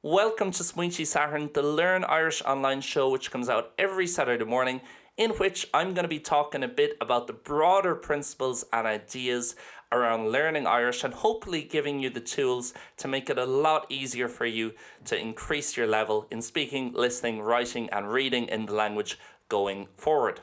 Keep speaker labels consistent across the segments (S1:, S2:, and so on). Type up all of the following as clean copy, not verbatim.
S1: Welcome to Smaointe Sathairn, the Learn Irish online show which comes out every Saturday morning, in which I'm going to be talking a bit about the broader principles and ideas around learning Irish and hopefully giving you the tools to make it a lot easier for you to increase your level in speaking, listening, writing and reading in the language going forward.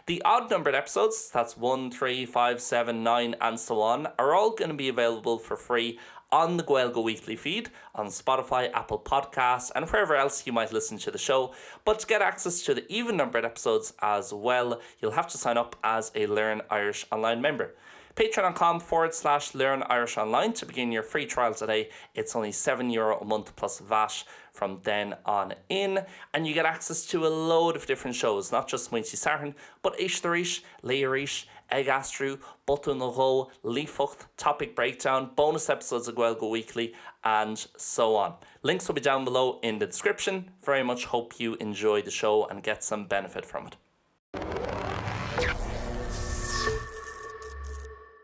S1: The odd numbered episodes, that's 1, 3, 5, 7, 9, and so on, are all going to be available for free on the Gaelgo Weekly feed, on Spotify, Apple Podcasts, and wherever else you might listen to the show. But to get access to the even numbered episodes as well, you'll have to sign up as a Learn Irish Online member. Patreon.com/Learn Irish Online to begin your free trial today. It's only €7 a month plus VAT from then on in, and you get access to a load of different shows, not just Smaointe Sathairn, but Ishtarish, Leirish, Ag Astrú, Button na Ró, Lífocht, Topic Breakdown, bonus episodes of Gaelgo Weekly, and so on. Links will be down below in the description. Very much hope you enjoy the show and get some benefit from it.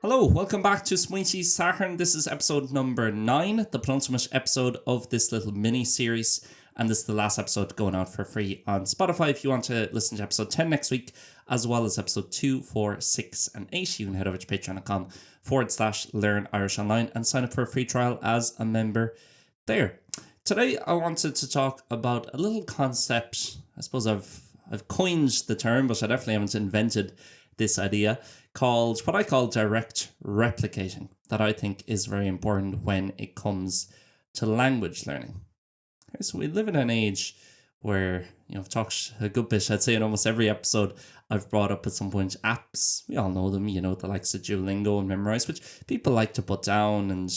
S1: Hello, welcome back to Smaointe Sathairn. This is episode number 9, the penultimate episode of this little mini-series, and this is the last episode going out for free on Spotify. If you want to listen to episode 10 next week, as well as episode 2, 4, 6, and 8, you can head over to patreon.com/Learn Irish Online and sign up for a free trial as a member there. Today, I wanted to talk about a little concept. I suppose I've coined the term, but I definitely haven't invented this idea, called what I call direct replicating, that I think is very important when it comes to language learning. Okay, so we live in an age where, I've talked a good bit, I'd say in almost every episode I've brought up at some point apps. We all know them, the likes of Duolingo and Memrise, which people like to put down and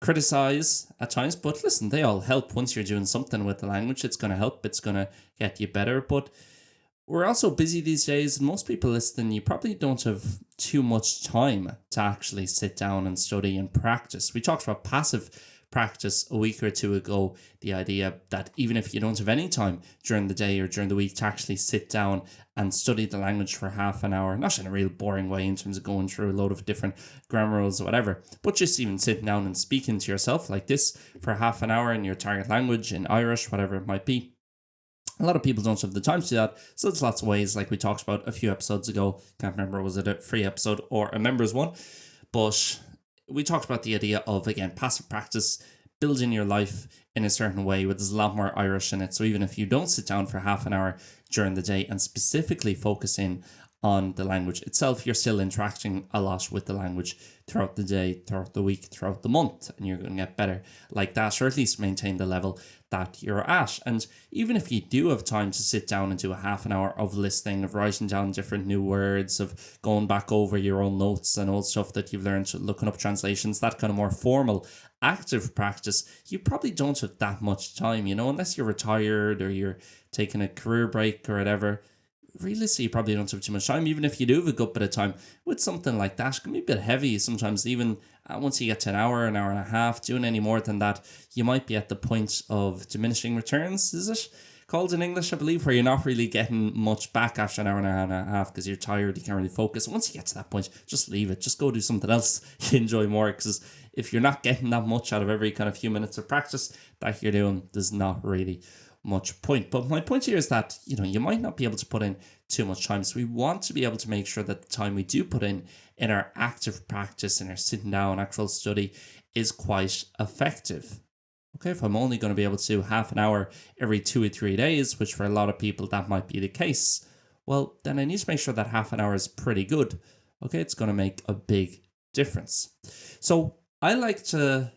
S1: criticize at times, but listen, they all help. Once you're doing something with the language, it's going to help, it's going to get you better. But we're also busy these days, and most people listening, you probably don't have too much time to actually sit down and study and practice. We talked about passive practice a week or two ago, the idea that even if you don't have any time during the day or during the week to actually sit down and study the language for half an hour, not in a real boring way in terms of going through a load of different grammar rules or whatever, but just even sitting down and speaking to yourself like this for half an hour in your target language, in Irish, whatever it might be. A lot of people don't have the time to do that, so there's lots of ways, like we talked about a few episodes ago. Can't remember, was it a free episode or a members one? But we talked about the idea of, again, passive practice, building your life in a certain way where there's a lot more Irish in it. So even if you don't sit down for half an hour during the day and specifically focus in on the language itself, you're still interacting a lot with the language throughout the day, throughout the week, throughout the month, and you're going to get better like that, or at least maintain the level that you're at. And even if you do have time to sit down and do a half an hour of listening, of writing down different new words, of going back over your own notes and old stuff that you've learned, looking up translations, that kind of more formal active practice, you probably don't have that much time, unless you're retired or you're taking a career break or whatever. Realistically, you probably don't have too much time. Even if you do have a good bit of time with something like that, it can be a bit heavy sometimes. Even once you get to an hour and a half, doing any more than that, you might be at the point of diminishing returns, is it called in English, I believe, where you're not really getting much back after an hour and a half because you're tired, you can't really focus. Once you get to that point, just leave it. Just go do something else you enjoy more, because if you're not getting that much out of every kind of few minutes of practice that you're doing, there's not really much point. But my point here is that, you might not be able to put in too much time. So we want to be able to make sure that the time we do put in our active practice, in our sitting down, actual study, is quite effective. Okay, if I'm only going to be able to do half an hour every 2 or 3 days, which for a lot of people that might be the case, well, then I need to make sure that half an hour is pretty good. Okay, it's going to make a big difference. So I like to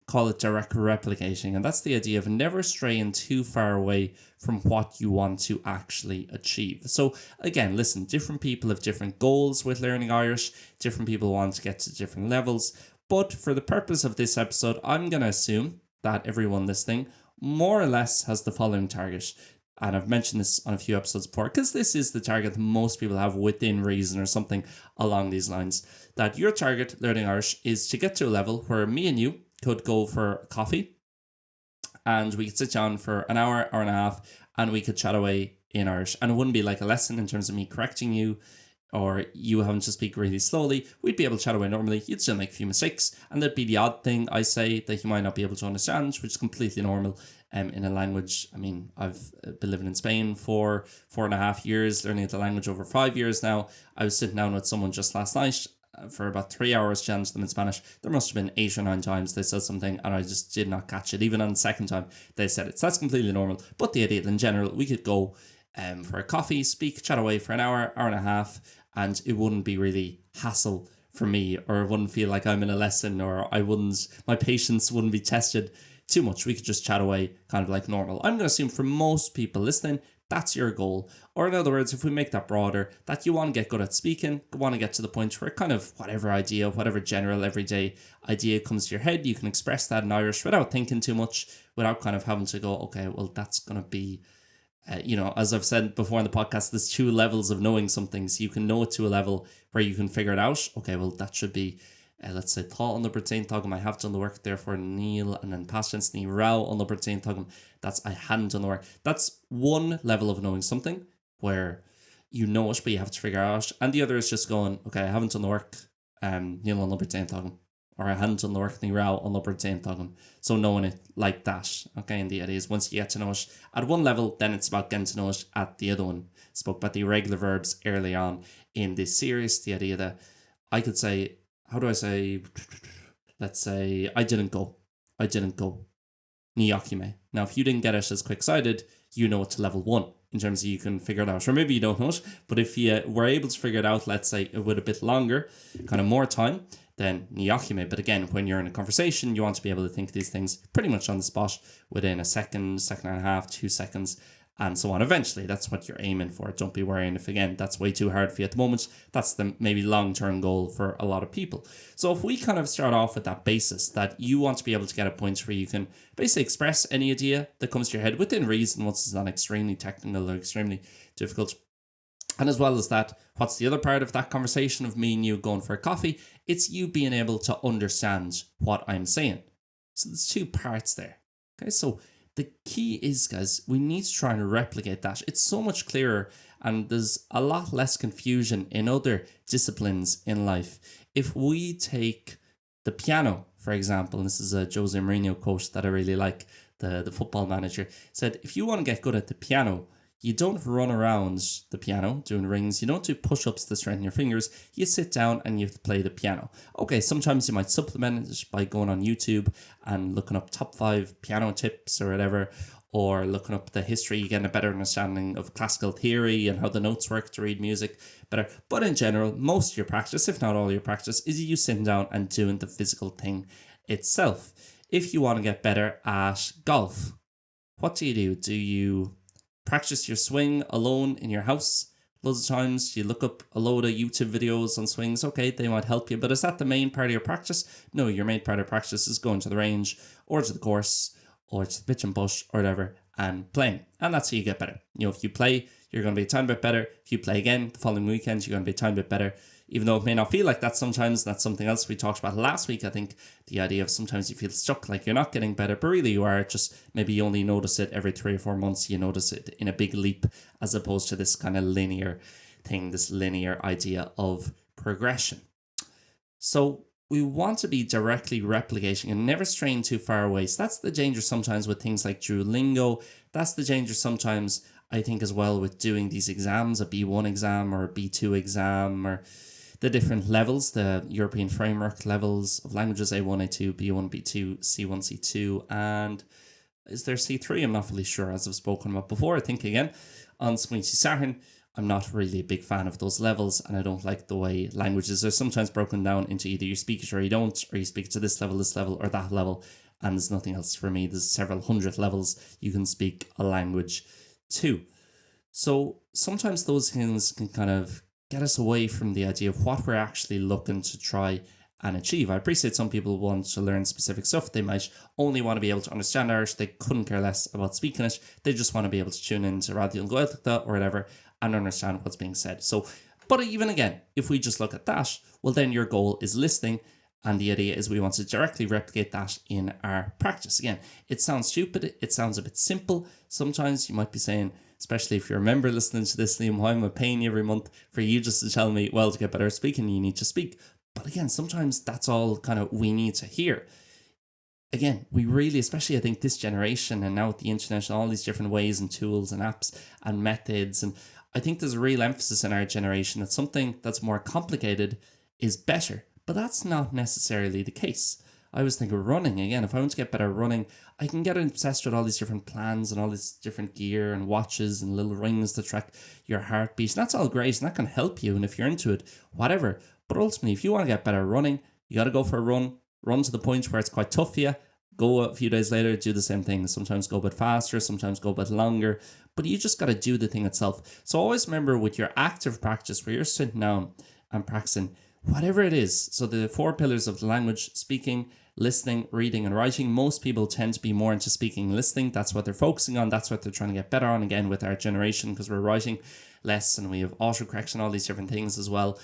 S1: call it direct replicating, and that's the idea of never straying too far away from what you want to actually achieve. So again, listen, different people have different goals with learning Irish, different people want to get to different levels, but for the purpose of this episode, I'm going to assume that everyone listening more or less has the following target. And I've mentioned this on a few episodes before, because this is the target that most people have within reason or something along these lines, that your target learning Irish is to get to a level where me and you could go for coffee and we could sit down for an hour, hour and a half, and we could chat away in Irish. And it wouldn't be like a lesson in terms of me correcting you. or you having to speak really slowly, we'd be able to chat away normally. You'd still make a few mistakes, and there'd be the odd thing I say that you might not be able to understand, which is completely normal in a language. I mean, I've been living in Spain for 4.5 years, learning the language over 5 years now. I was sitting down with someone just last night for about 3 hours, chatting to them in Spanish. There must have been 8 or 9 times they said something and I just did not catch it. Even on the second time they said it. So that's completely normal. But the idea that in general, we could go for a coffee, speak, chat away for an hour and a half, and it wouldn't be really hassle for me, or it wouldn't feel like I'm in a lesson, or my patience wouldn't be tested too much. We could just chat away kind of like normal. I'm going to assume for most people listening, that's your goal. Or in other words, if we make that broader, that you want to get good at speaking, want to get to the point where kind of whatever idea, whatever general everyday idea comes to your head, you can express that in Irish without thinking too much, without kind of having to go, okay, well, that's going to be, as I've said before in the podcast, there's 2 levels of knowing something. So you can know it to a level where you can figure it out. Okay, well, that should be, let's say, tá an obair tagum, I have done the work, therefore Neil, and then past tense ní rá an obair tagum, that's I hadn't done the work. That's one level of knowing something where you know it, but you have to figure it out. And the other is just going, okay, I haven't done the work, Neil an obair tagum, or I hadn't done the work ní rá an obair tagum. So knowing it like that, okay, and the idea is once you get to know it at one level, then it's about getting to know it at the other one. Spoke about the irregular verbs early on in this series, the idea that I could say, how do I say, let's say, I didn't go. Ní ochiime. Now, if you didn't get it as quick-sighted, you know it's level 1 in terms of you can figure it out. Or maybe you don't know it, but if you were able to figure it out, let's say, with a bit longer, kind of more time, then ní ochiime. But again, when you're in a conversation, you want to be able to think these things pretty much on the spot within a second and a half, 2 seconds, and so on. Eventually, that's what you're aiming for. Don't be worrying if, again, that's way too hard for you at the moment. That's the maybe long-term goal for a lot of people. So if we kind of start off with that basis, that you want to be able to get a point where you can basically express any idea that comes to your head within reason, once it's not extremely technical or extremely difficult. And as well as that, what's the other part of that conversation of me and you going for a coffee? It's you being able to understand what I'm saying. So there's 2 parts there. Okay, so the key is, guys, we need to try and replicate that. It's so much clearer, and there's a lot less confusion in other disciplines in life. If we take the piano, for example, and this is a Jose Mourinho quote that I really like, the football manager, said, if you want to get good at the piano, you don't run around the piano doing rings. You don't do push-ups to strengthen your fingers. You sit down and you play the piano. Okay, sometimes you might supplement it by going on YouTube and looking up top 5 piano tips or whatever, or looking up the history, getting a better understanding of classical theory and how the notes work to read music better. But in general, most of your practice, if not all your practice, is you sitting down and doing the physical thing itself. If you want to get better at golf, what do? Do you practice your swing alone in your house? Loads of times you look up a load of YouTube videos on swings. Okay, they might help you, but is that the main part of your practice? No, your main part of practice is going to the range or to the course or to the pitch and push or whatever and playing. And that's how you get better. If you play, you're going to be a tiny bit better. If you play again the following weekend, you're going to be a tiny bit better. Even though it may not feel like that sometimes, that's something else we talked about last week. I think the idea of sometimes you feel stuck, like you're not getting better, but really you are. Just maybe you only notice it every 3 or 4 months. You notice it in a big leap as opposed to this kind of linear thing, this linear idea of progression. So we want to be directly replicating and never straying too far away. So that's the danger sometimes with things like Duolingo. That's the danger sometimes, I think, as well with doing these exams, a B1 exam or a B2 exam, or the different levels, the European framework levels of languages, A1, A2, B1, B2, C1, C2, and is there C3? I'm not fully sure, as I've spoken about before. I think, again, on Smaointe Sathairn, I'm not really a big fan of those levels, and I don't like the way languages are sometimes broken down into either you speak it or you don't, or you speak it to this level, or that level, and there's nothing else for me. There's several hundred levels you can speak a language to. So sometimes those things can kind of get us away from the idea of what we're actually looking to try and achieve. I appreciate some people want to learn specific stuff. They might only want to be able to understand Irish. They couldn't care less about speaking it. They just want to be able to tune into Radio and Gaeltachta or whatever and understand what's being said. So, but even again, if we just look at that, well, then your goal is listening And the idea is we want to directly replicate that in our practice. Again, it sounds stupid. It sounds a bit simple. Sometimes you might be saying, especially if you're a member listening to this, Liam, why am I paying you every month for you just to tell me, well, to get better at speaking, you need to speak. But again, sometimes that's all kind of we need to hear. Again, we really, especially I think this generation and now with the internet and all these different ways and tools and apps and methods, and I think there's a real emphasis in our generation that something that's more complicated is better. But that's not necessarily the case. I always think of running. Again, if I want to get better at running, I can get obsessed with all these different plans and all this different gear and watches and little rings to track your heartbeat. And that's all great and that can help you. And if you're into it, whatever. But ultimately, if you want to get better at running, you got to go for a run to the point where it's quite tough for you. Go a few days later, do the same thing. Sometimes go a bit faster, sometimes go a bit longer. But you just got to do the thing itself. So always remember with your active practice where you're sitting down and practicing, whatever it is. So the 4 pillars of the language: speaking, listening, reading, and writing. Most people tend to be more into speaking and listening. That's what they're focusing on. That's what they're trying to get better on. Again, with our generation, because we're writing less and we have autocorrection, all these different things as well.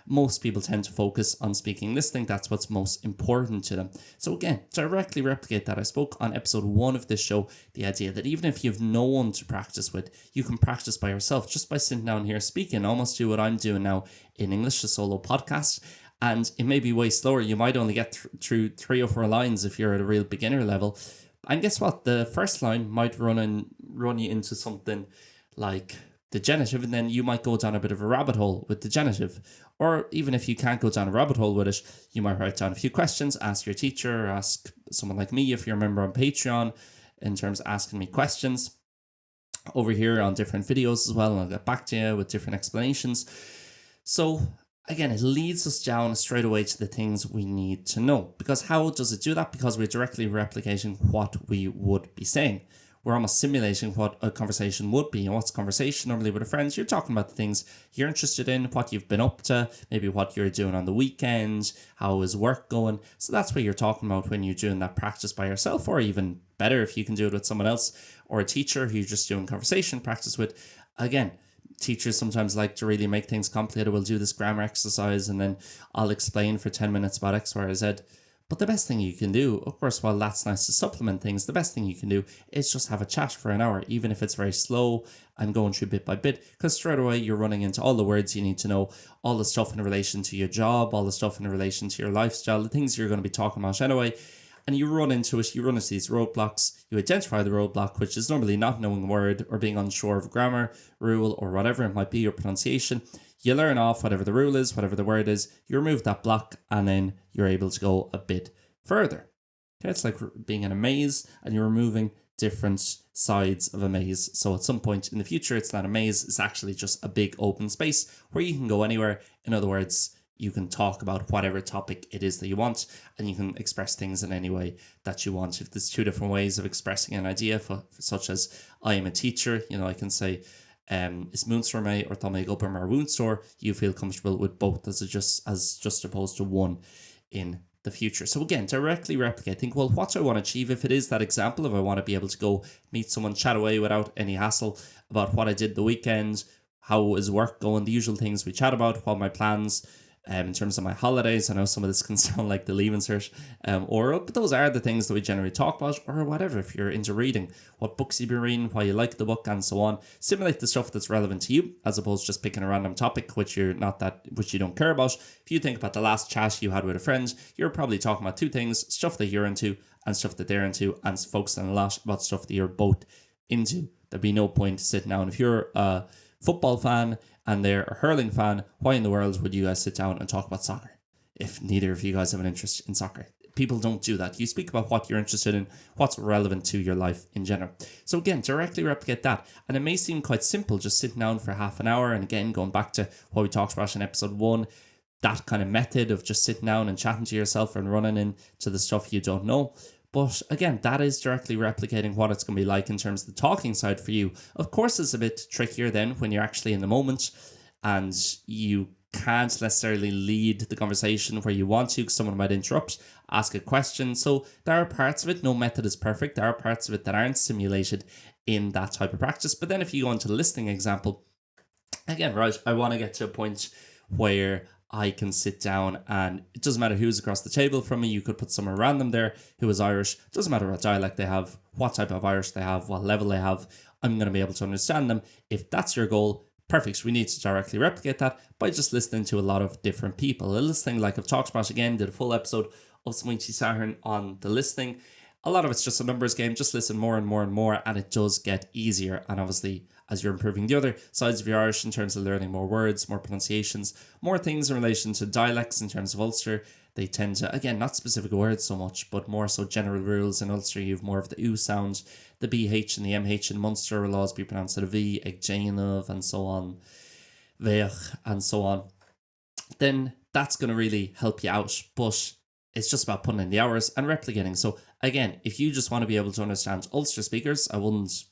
S1: Most people tend to focus on speaking and listening. That's what's most important to them. So again, directly replicate that. I spoke on episode 1 of this show, the idea that even if you have no one to practice with, you can practice by yourself just by sitting down here speaking. Almost do what I'm doing now in English, a solo podcast. And it may be way slower. You might only get through 3 or 4 lines if you're at a real beginner level. And guess what? The first line might run you into something like the genitive, and then you might go down a bit of a rabbit hole with the genitive. Or even if you can't go down a rabbit hole with it, you might write down a few questions, ask your teacher, or ask someone like me if you're a member on Patreon, in terms of asking me questions over here on different videos as well, and I'll get back to you with different explanations. So again, it leads us down straight away to the things we need to know. Because how does it do that? Because we're directly replicating what we would be saying. We're almost simulating what a conversation would be. And what's a conversation? Normally with a friend, you're talking about the things you're interested in, what you've been up to, maybe what you're doing on the weekend, how is work going. So that's what you're talking about when you're doing that practice by yourself, or even better if you can do it with someone else or a teacher who you're just doing conversation practice with. Again, teachers sometimes like to really make things complicated. We'll do this grammar exercise and then I'll explain for 10 minutes about X, Y, or Z. But the best thing you can do, of course, while that's nice to supplement things, the best thing you can do is just have a chat for an hour, even if it's very slow and going through bit by bit, because straight away you're running into all the words you need to know, all the stuff in relation to your job, all the stuff in relation to your lifestyle, the things you're going to be talking about anyway. And you run into it, you run into these roadblocks, you identify the roadblock, which is normally not knowing a word or being unsure of grammar, rule, or whatever it might be, your pronunciation. You learn off whatever the rule is, whatever the word is, you remove that block, and then you're able to go a bit further. Okay, it's like being in a maze and you're removing different sides of a maze. So at some point in the future, it's not a maze, it's actually just a big open space where you can go anywhere. In other words, you can talk about whatever topic it is that you want, and you can express things in any way that you want. If there's 2 different ways of expressing an idea, such as I am a teacher, I can say, is Moonsor me or Tommy Gupper mar Woonsor, you feel comfortable with both as just opposed to one in the future. So again, directly replicate. Think, well, what do I want to achieve? If it is that example, if I want to be able to go meet someone, chat away without any hassle about what I did the weekend, how is work going, the usual things we chat about, what my plans in terms of my holidays. I know some of this can sound like the leaving cert, but those are the things that we generally talk about, or whatever. If you're into reading, what books you've been reading, why you like the book, and so on. Simulate the stuff that's relevant to you, as opposed to just picking a random topic which you don't care about. If you think about the last chat you had with a friend, you're probably talking about 2 things: stuff that you're into and stuff that they're into, and focusing a lot about stuff that you're both into. There'd be no point sitting down. If you're a football fan and they're a hurling fan, why in the world would you guys sit down and talk about soccer if neither of you guys have an interest in soccer? People don't do that. You speak about what you're interested in, what's relevant to your life in general. So again, directly replicate that. And it may seem quite simple, just sitting down for half an hour. And again, going back to what we talked about in episode 1, that kind of method of just sitting down and chatting to yourself and running into the stuff you don't know. But again, that is directly replicating what it's going to be like in terms of the talking side for you. Of course, it's a bit trickier then when you're actually in the moment and you can't necessarily lead the conversation where you want to, because someone might interrupt, ask a question. So there are parts of it, no method is perfect. There are parts of it that aren't simulated in that type of practice. But then if you go into the listening example, again, right, I want to get to a point where I can sit down and it doesn't matter who's across the table from me. You could put someone random there who is Irish. It doesn't matter what dialect they have, what type of Irish they have, what level they have. I'm going to be able to understand them. If that's your goal, perfect. We need to directly replicate that by just listening to a lot of different people. A listening, like I've talked about again, did a full episode of Smaointe Sathairn on the listening. A lot of it's just a numbers game. Just listen more and more and more, and it does get easier. And obviously, as you're improving the other sides of your Irish in terms of learning more words, more pronunciations, more things in relation to dialects in terms of Ulster, they tend to, again, not specific words so much, but more so general rules. In Ulster, you have more of the U sound. The BH and the MH in Munster will always be pronounced at a V, ag Jainov, and so on, Veach, and so on. Then that's going to really help you out. But it's just about putting in the hours and replicating. So again, if you just want to be able to understand Ulster speakers, I wouldn't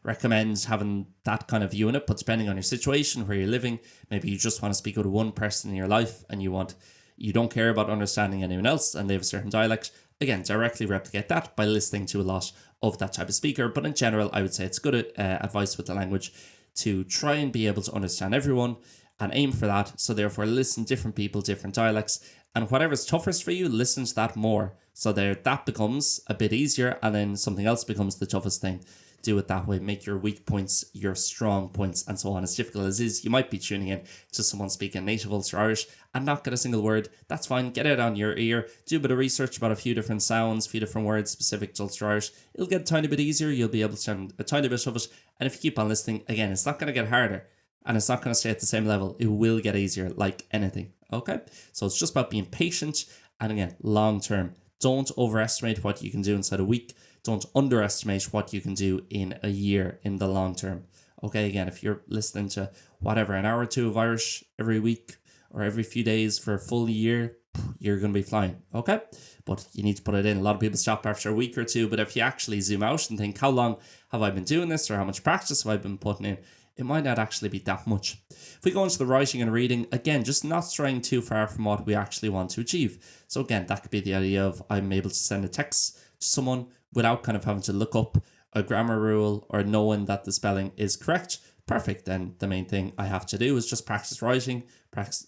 S1: recommend having that kind of unit, but depending on your situation, where you're living, maybe you just want to speak with one person in your life and you don't care about understanding anyone else and they have a certain dialect, again, directly replicate that by listening to a lot of that type of speaker. But in general, I would say it's good advice with the language to try and be able to understand everyone and aim for that. So therefore, listen to different people, different dialects, and whatever's toughest for you, listen to that more. So that becomes a bit easier, and then something else becomes the toughest thing. Do it that way. Make your weak points your strong points, and so on. As difficult as it is, you might be tuning in to someone speaking native Ulster Irish and not get a single word. That's fine. Get it on your ear. Do a bit of research about a few different sounds, a few different words specific to Ulster Irish. It'll get a tiny bit easier. You'll be able to sound a tiny bit of it. And if you keep on listening, again, it's not going to get harder. And it's not going to stay at the same level. It will get easier, like anything. Okay? So it's just about being patient. And again, long term. Don't overestimate what you can do inside a week. Don't underestimate what you can do in a year in the long term. Okay, again, if you're listening to whatever, an hour or two of Irish every week or every few days for a full year, you're going to be flying. Okay? But you need to put it in. A lot of people stop after a week or two. But if you actually zoom out and think, how long have I been doing this, or how much practice have I been putting in? It might not actually be that much. If we go into the writing and reading, again, just not straying too far from what we actually want to achieve. So again, that could be the idea of I'm able to send a text to someone without kind of having to look up a grammar rule or knowing that the spelling is correct. Perfect. Then the main thing I have to do is just practice writing, practice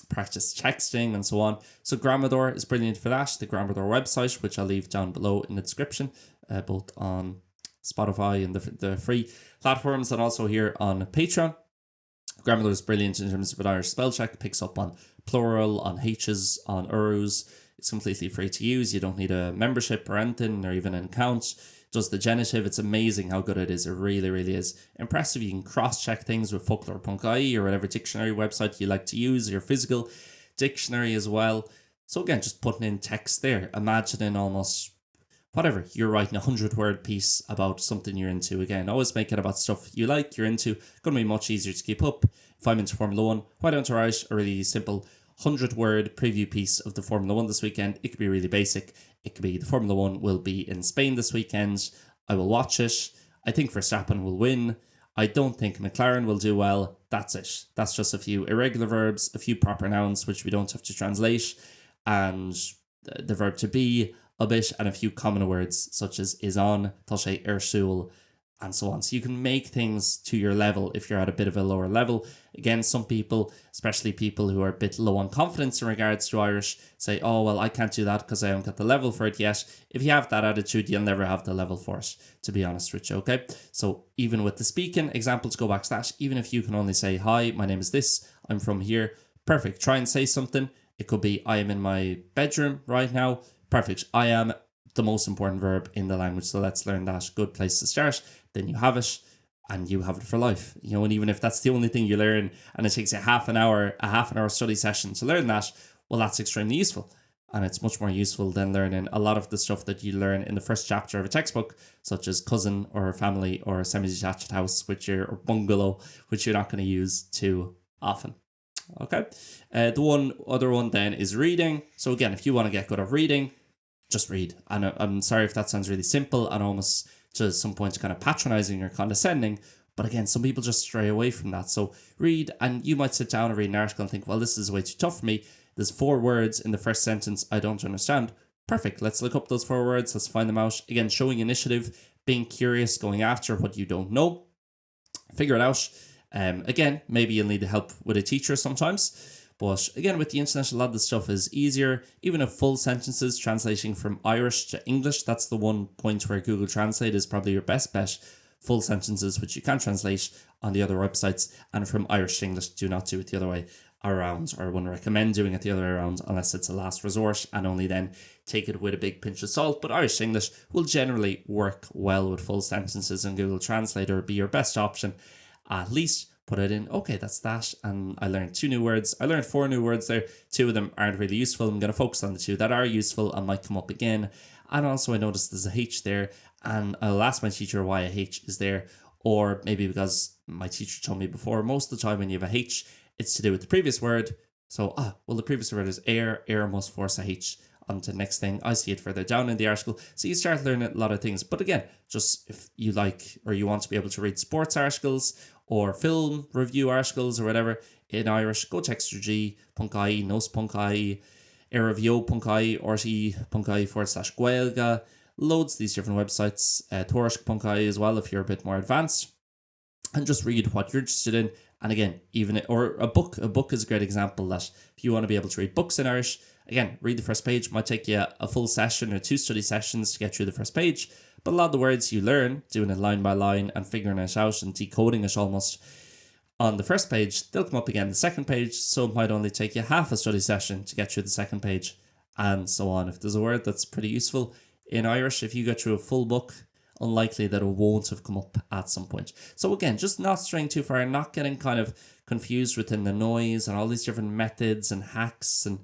S1: texting, and so on. So Grammador is brilliant for that. The Grammador website, which I'll leave down below in the description, both on Spotify and the free platforms, and also here on Patreon. Grammarly is brilliant in terms of an Irish spell check. It picks up on plural, on H's, on Urus. It's completely free to use. You don't need a membership or anything, or even an account. It does the genitive. It's amazing how good it is. It really, really is impressive. You can cross-check things with folklore.ie or whatever dictionary website you like to use, your physical dictionary as well. So again, just putting in text there. Imagining almost whatever, you're writing a 100-word piece about something you're into. Again, always make it about stuff you like, you're into. Going to be much easier to keep up. If I'm into Formula 1, why don't I write a really simple 100-word preview piece of the Formula 1 this weekend? It could be really basic. It could be the Formula 1 will be in Spain this weekend. I will watch it. I think Verstappen will win. I don't think McLaren will do well. That's it. That's just a few irregular verbs, a few proper nouns, which we don't have to translate, and the verb to be a bit, and a few common words such as is on, toshe, ersul, and so on. So you can make things to your level if you're at a bit of a lower level. Again, some people, especially people who are a bit low on confidence in regards to Irish, say, oh, well, I can't do that because I haven't got the level for it yet. If you have that attitude, you'll never have the level for it, to be honest with you, okay? So even with the speaking example, to go back to that, even if you can only say, hi, my name is this, I'm from here, perfect. Try and say something. It could be, I am in my bedroom right now. Perfect. I am the most important verb in the language. So let's learn that. Good place to start. Then you have it and you have it for life. You know, and even if that's the only thing you learn and it takes you a half an hour study session to learn that, well, that's extremely useful. And it's much more useful than learning a lot of the stuff that you learn in the first chapter of a textbook, such as cousin or family or semi-detached house, or bungalow, which you're not going to use too often. Okay. The one other one then is reading. So again, if you want to get good at reading, just read. And I'm sorry if that sounds really simple and almost to some point kind of patronizing or condescending, but again, some people just stray away from that. So read, and you might sit down and read an article and think, well, this is way too tough for me. There's 4 words in the first sentence I don't understand. Perfect. Let's look up those 4 words. Let's find them out. Again, showing initiative, being curious, going after what you don't know. Figure it out. Again, maybe you'll need help with a teacher sometimes, But again, with the internet, a lot of the stuff is easier. Even if full sentences translating from Irish to English, that's the one point where Google Translate is probably your best bet. Full sentences, which you can translate on the other websites, and from Irish to English, do not do it the other way around, or I wouldn't recommend doing it the other way around unless it's a last resort, and only then take it with a big pinch of salt. But Irish to English will generally work well with full sentences, and Google Translate will be your best option. At least put it in, okay, that's that, and I learned 2 new words. I learned 4 new words there. 2 of them aren't really useful. I'm going to focus on the 2 that are useful and might come up again. And also I noticed there's a H there, and I'll ask my teacher why a H is there, or maybe because my teacher told me before, most of the time when you have a H, it's to do with the previous word. So, the previous word is air must force a H onto the next thing. I see it further down in the article. So you start learning a lot of things. But again, just if you like, or you want to be able to read sports articles or film review articles or whatever in Irish, go to extra.g.ie, nos.ie, airreview.ie, rt.ie/Gaelga, loads of these different websites, tuairisc.ie as well if you're a bit more advanced, and just read what you're interested in. And again, or a book is a great example that if you want to be able to read books in Irish, again, read the first page. Might take you a full session or 2 study sessions to get through the first page, but a lot of the words you learn, doing it line by line and figuring it out and decoding it almost on the first page, they'll come up again the second page, so it might only take you half a study session to get through the second page, and so on. If there's a word that's pretty useful in Irish, if you get through a full book, unlikely that it won't have come up at some point. So again, just not straying too far, not getting kind of confused within the noise and all these different methods and hacks, and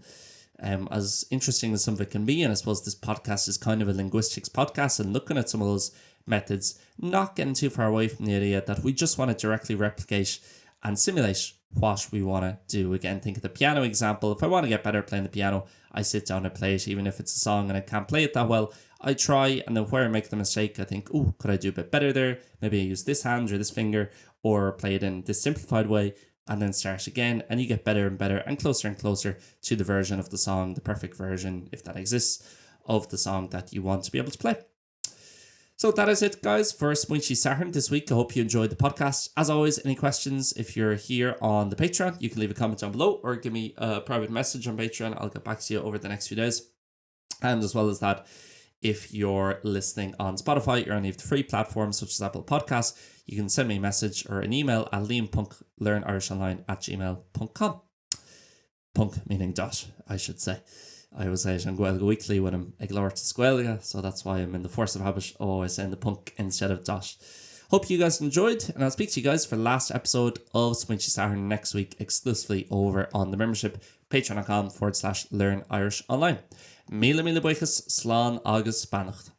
S1: as interesting as some of it can be, and I suppose this podcast is kind of a linguistics podcast and looking at some of those methods, not getting too far away from the idea that we just want to directly replicate and simulate what we want to do. Again, think of the piano example. If I want to get better at playing the piano, I sit down and play it. Even if it's a song and I can't play it that well, I try, and then where I make the mistake, I think, could I do a bit better there? Maybe I use this hand or this finger, or play it in this simplified way, and then start again, and you get better and closer to the version of the song, the perfect version, if that exists, of the song that you want to be able to play. So that is it, guys, for Smaointe Sathairn this week. I hope you enjoyed the podcast. As always, any questions, if you're here on the Patreon, you can leave a comment down below or give me a private message on Patreon. I'll get back to you over the next few days. And as well as that, if you're listening on Spotify or any of the free platforms such as Apple Podcasts, you can send me a message or an email at liampunklearnirishonline@gmail.com. Punk meaning dot, I should say. I always say it on Gaelga Weekly when I'm iglore to Squelga, so that's why I'm in the force of habit always saying the punk instead of dot. Hope you guys enjoyed, and I'll speak to you guys for the last episode of Smaointe Sathairn next week, exclusively over on the membership, patreon.com/learn Irish online. Míle buchas, slán agus spanacht.